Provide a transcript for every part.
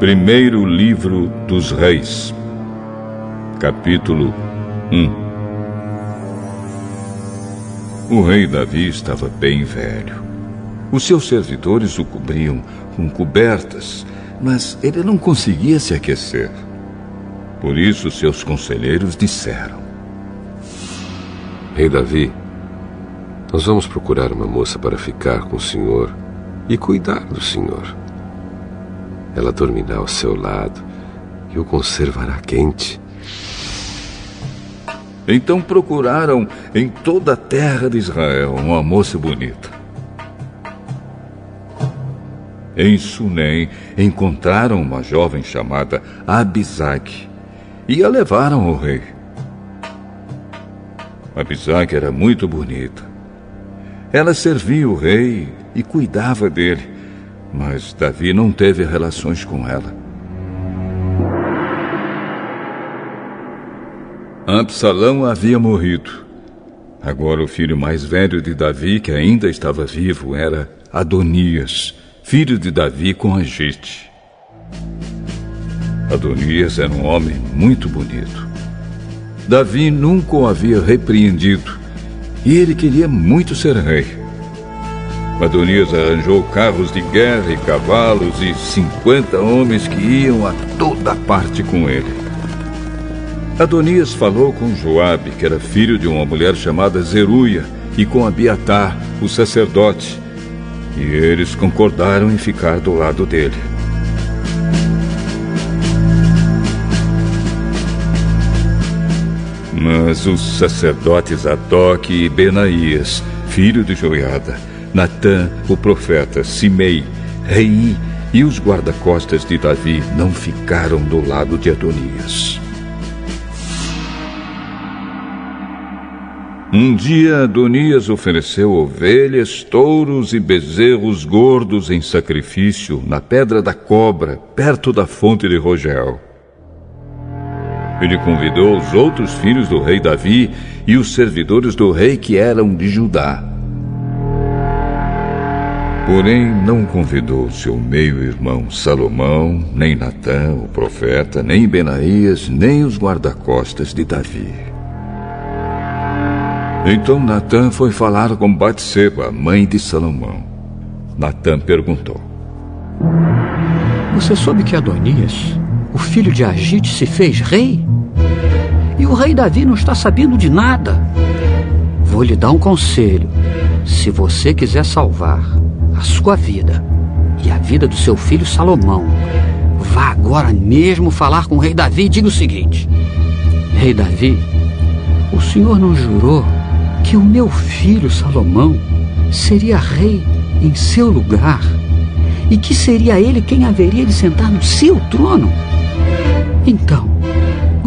Primeiro livro dos Reis, capítulo 1. O rei Davi estava bem velho. Os seus servidores o cobriam com cobertas, mas ele não conseguia se aquecer. Por isso seus conselheiros disseram: Rei Davi, nós vamos procurar uma moça para ficar com o senhor e cuidar do senhor. Ela dormirá ao seu lado e o conservará quente. Então procuraram em toda a terra de Israel uma moça bonita. Em Sunem encontraram uma jovem chamada Abisag e a levaram ao rei. Abisag era muito bonita. Ela servia o rei e cuidava dele, mas Davi não teve relações com ela. Absalão havia morrido. Agora o filho mais velho de Davi, que ainda estava vivo, era Adonias, filho de Davi com Agite. Adonias era um homem muito bonito. Davi nunca o havia repreendido e ele queria muito ser rei. Adonias arranjou carros de guerra e cavalos e 50 homens que iam a toda parte com ele. Adonias falou com Joabe, que era filho de uma mulher chamada Zeruia, e com Abiatar, o sacerdote, e eles concordaram em ficar do lado dele. Mas os sacerdotes Zadok e Benaías, filho de Joiada, Natã, o profeta, Simei, Rei e os guarda-costas de Davi não ficaram do lado de Adonias. Um dia Adonias ofereceu ovelhas, touros e bezerros gordos em sacrifício na Pedra da Cobra, perto da fonte de Rogel. Ele convidou os outros filhos do rei Davi e os servidores do rei que eram de Judá. Porém, não convidou seu meio-irmão Salomão, nem Natã, o profeta, nem Benaías, nem os guarda-costas de Davi. Então Natã foi falar com Batseba, mãe de Salomão. Natã perguntou: Você soube que Adonias, o filho de Agite, se fez rei? E o rei Davi não está sabendo de nada. Vou lhe dar um conselho. Se você quiser salvar a sua vida e a vida do seu filho Salomão, vá agora mesmo falar com o rei Davi e diga o seguinte: Rei Davi, o senhor não jurou que o meu filho Salomão seria rei em seu lugar e que seria ele quem haveria de sentar no seu trono? Então,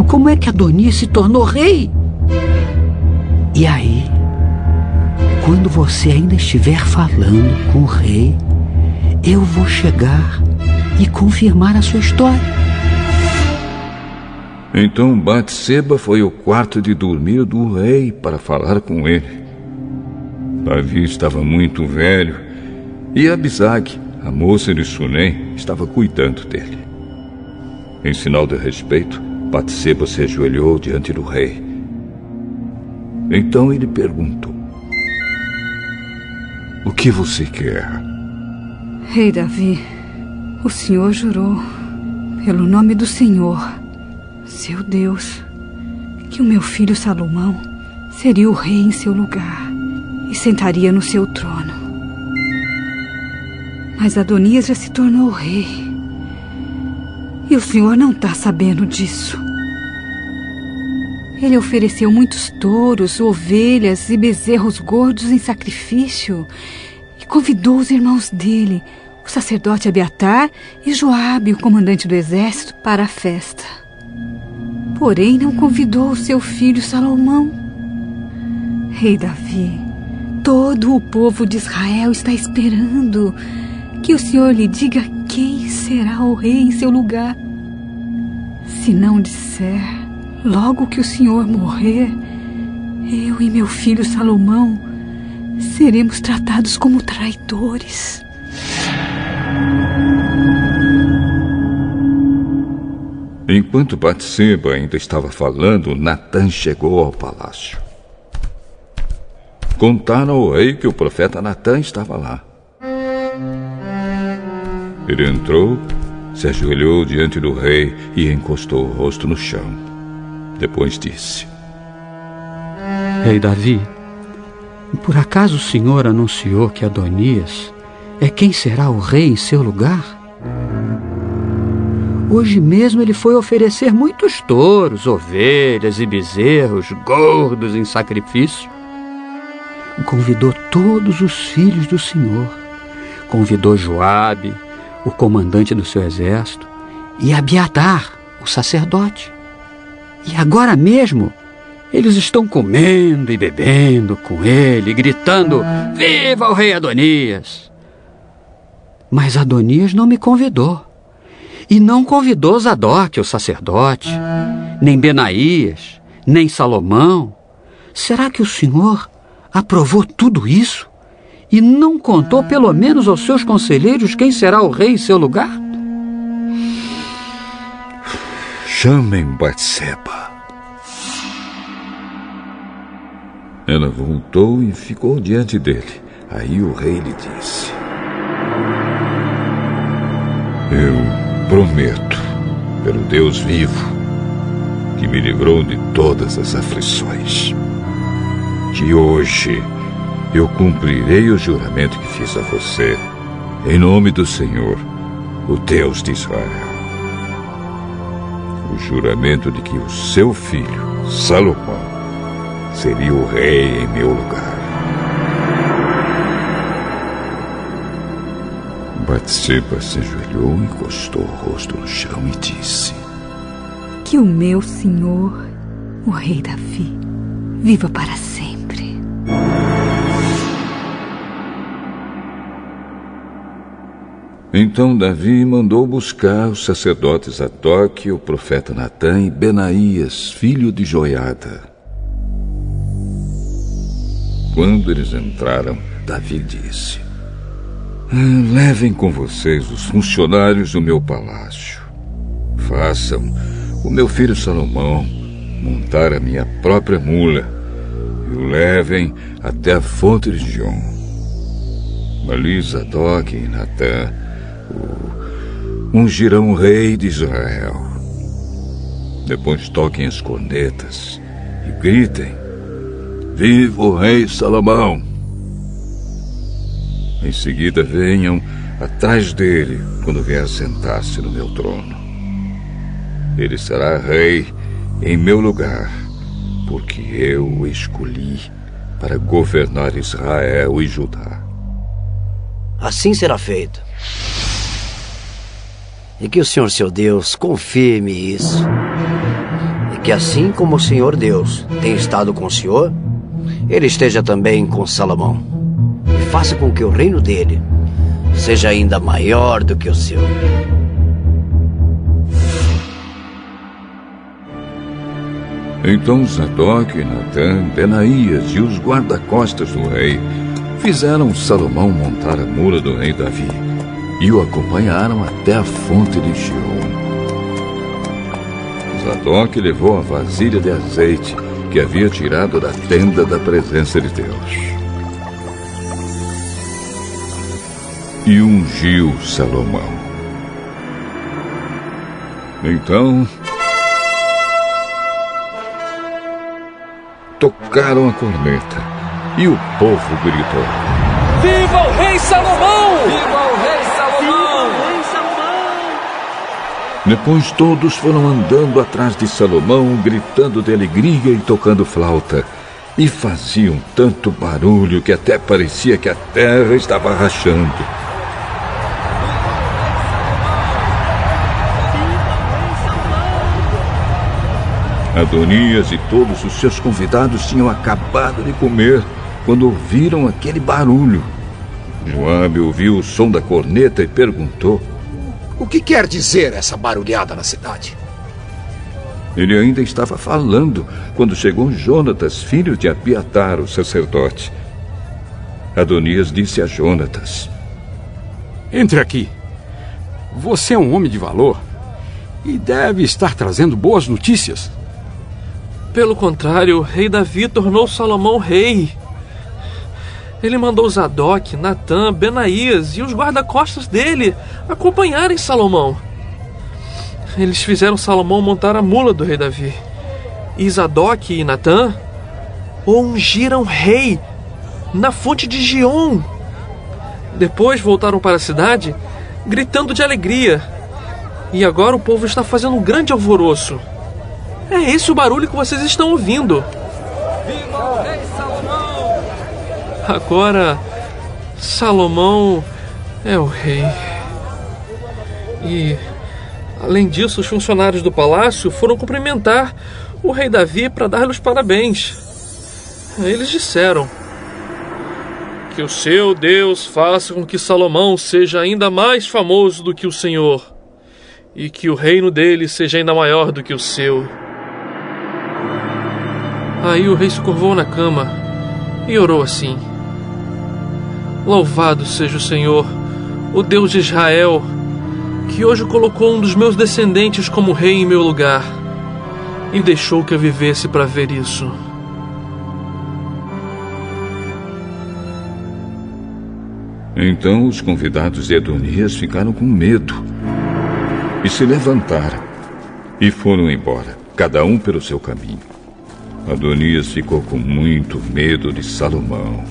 como é que Adonias se tornou rei? E aí, quando você ainda estiver falando com o rei, eu vou chegar e confirmar a sua história. Então Batseba foi ao quarto de dormir do rei para falar com ele. Davi estava muito velho e Abisag, a moça de Sunem, estava cuidando dele. Em sinal de respeito, Batseba se ajoelhou diante do rei. Então ele perguntou: O que você quer? Rei Davi, o senhor jurou, pelo nome do Senhor, seu Deus, que o meu filho Salomão seria o rei em seu lugar e sentaria no seu trono. Mas Adonias já se tornou rei e o senhor não está sabendo disso. Ele ofereceu muitos touros, ovelhas e bezerros gordos em sacrifício e convidou os irmãos dele, o sacerdote Abiatar e Joabe, o comandante do exército, para a festa. Porém, não convidou o seu filho Salomão. Rei Davi, todo o povo de Israel está esperando que o senhor lhe diga quem será o rei em seu lugar. Se não disser, logo que o senhor morrer, eu e meu filho Salomão seremos tratados como traidores. Enquanto Batseba ainda estava falando, Natã chegou ao palácio. Contaram ao rei que o profeta Natã estava lá. Ele entrou, se ajoelhou diante do rei e encostou o rosto no chão. Depois disse: Rei Davi, por acaso o senhor anunciou que Adonias é quem será o rei em seu lugar? Hoje mesmo ele foi oferecer muitos touros, ovelhas e bezerros gordos em sacrifício. Convidou todos os filhos do Senhor. Convidou Joabe, o comandante do seu exército, e Abiatar, o sacerdote. E agora mesmo eles estão comendo e bebendo com ele, gritando: Viva o rei Adonias! Mas Adonias não me convidou. E não convidou Zadok, o sacerdote, nem Benaías, nem Salomão. Será que o Senhor aprovou tudo isso e não contou pelo menos aos seus conselheiros quem será o rei em seu lugar? Chamem Batseba. Ela voltou e ficou diante dele. Aí o rei lhe disse: Eu prometo, pelo Deus vivo, que me livrou de todas as aflições, que hoje eu cumprirei o juramento que fiz a você, em nome do Senhor, o Deus de Israel. O juramento de que o seu filho, Salomão, seria o rei em meu lugar. Batseba se ajoelhou, encostou o rosto no chão e disse: Que o meu senhor, o rei Davi, viva para sempre. Então Davi mandou buscar os sacerdotes Zadok, o profeta Natã e Benaías, filho de Joiada. Quando eles entraram, Davi disse: Levem com vocês os funcionários do meu palácio. Façam o meu filho Salomão montar a minha própria mula e o levem até a fonte de Gion. Ali Zadok e Natã ungirão o rei de Israel. Depois toquem as cornetas e gritem: Viva o rei Salomão! Em seguida venham atrás dele quando vier sentar-se no meu trono. Ele será rei em meu lugar, porque eu o escolhi para governar Israel e Judá. Assim será feito. E que o Senhor, seu Deus, confirme isso. E que assim como o Senhor Deus tem estado com o Senhor, Ele esteja também com Salomão. E faça com que o reino dele seja ainda maior do que o seu. Então Zadok, Natã, Benaías e os guarda-costas do rei fizeram Salomão montar a mula do rei Davi e o acompanharam até a fonte de Gion. Zadok levou a vasilha de azeite que havia tirado da tenda da presença de Deus e ungiu Salomão. Então tocaram a corneta e o povo gritou: Viva o rei Salomão! Viva o rei Salomão! Viva o rei Salomão! Depois todos foram andando atrás de Salomão, gritando de alegria e tocando flauta. E faziam tanto barulho que até parecia que a terra estava rachando. Adonias e todos os seus convidados tinham acabado de comer quando ouviram aquele barulho. Joabe ouviu o som da corneta e perguntou: O que quer dizer essa barulhada na cidade? Ele ainda estava falando quando chegou Jonatas, filho de Abiatar, o sacerdote. Adonias disse a Jonatas: Entre aqui. Você é um homem de valor E deve estar trazendo boas notícias. Pelo contrário, o rei Davi tornou Salomão rei. Ele mandou Zadok, Natã, Benaías e os guarda-costas dele acompanharem Salomão. Eles fizeram Salomão montar a mula do rei Davi. E Zadok e Natã o ungiram rei na fonte de Giom. Depois voltaram para a cidade, gritando de alegria. E agora o povo está fazendo um grande alvoroço. É esse o barulho que vocês estão ouvindo. Viva o rei Salomão! Agora, Salomão é o rei. E, além disso, os funcionários do palácio foram cumprimentar o rei Davi para dar-lhe os parabéns. Eles disseram: que o seu Deus faça com que Salomão seja ainda mais famoso do que o Senhor, e que o reino dele seja ainda maior do que o seu. Aí o rei se curvou na cama e orou assim: louvado seja o Senhor, o Deus de Israel, que hoje colocou um dos meus descendentes como rei em meu lugar, e deixou que eu vivesse para ver isso. Então os convidados de Adonias ficaram com medo e se levantaram e foram embora, cada um pelo seu caminho. Adonias ficou com muito medo de Salomão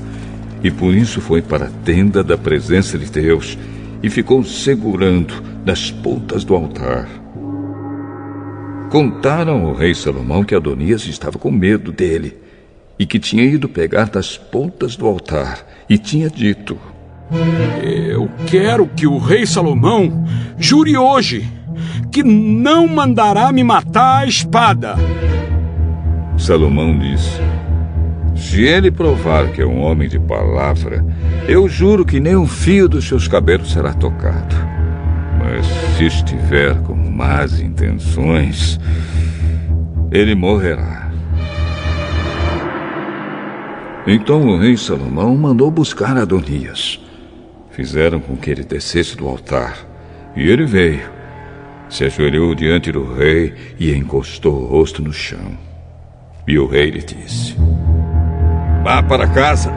e por isso foi para a tenda da presença de Deus e ficou segurando nas pontas do altar. Contaram ao rei Salomão que Adonias estava com medo dele e que tinha ido pegar das pontas do altar e tinha dito: eu quero que o rei Salomão jure hoje que não mandará me matar à espada. Salomão disse: se ele provar que é um homem de palavra, eu juro que nem um fio dos seus cabelos será tocado. Mas se estiver com más intenções, ele morrerá. Então o rei Salomão mandou buscar Adonias. Fizeram com que ele descesse do altar, e ele veio, se ajoelhou diante do rei e encostou o rosto no chão. E o rei lhe disse: vá para casa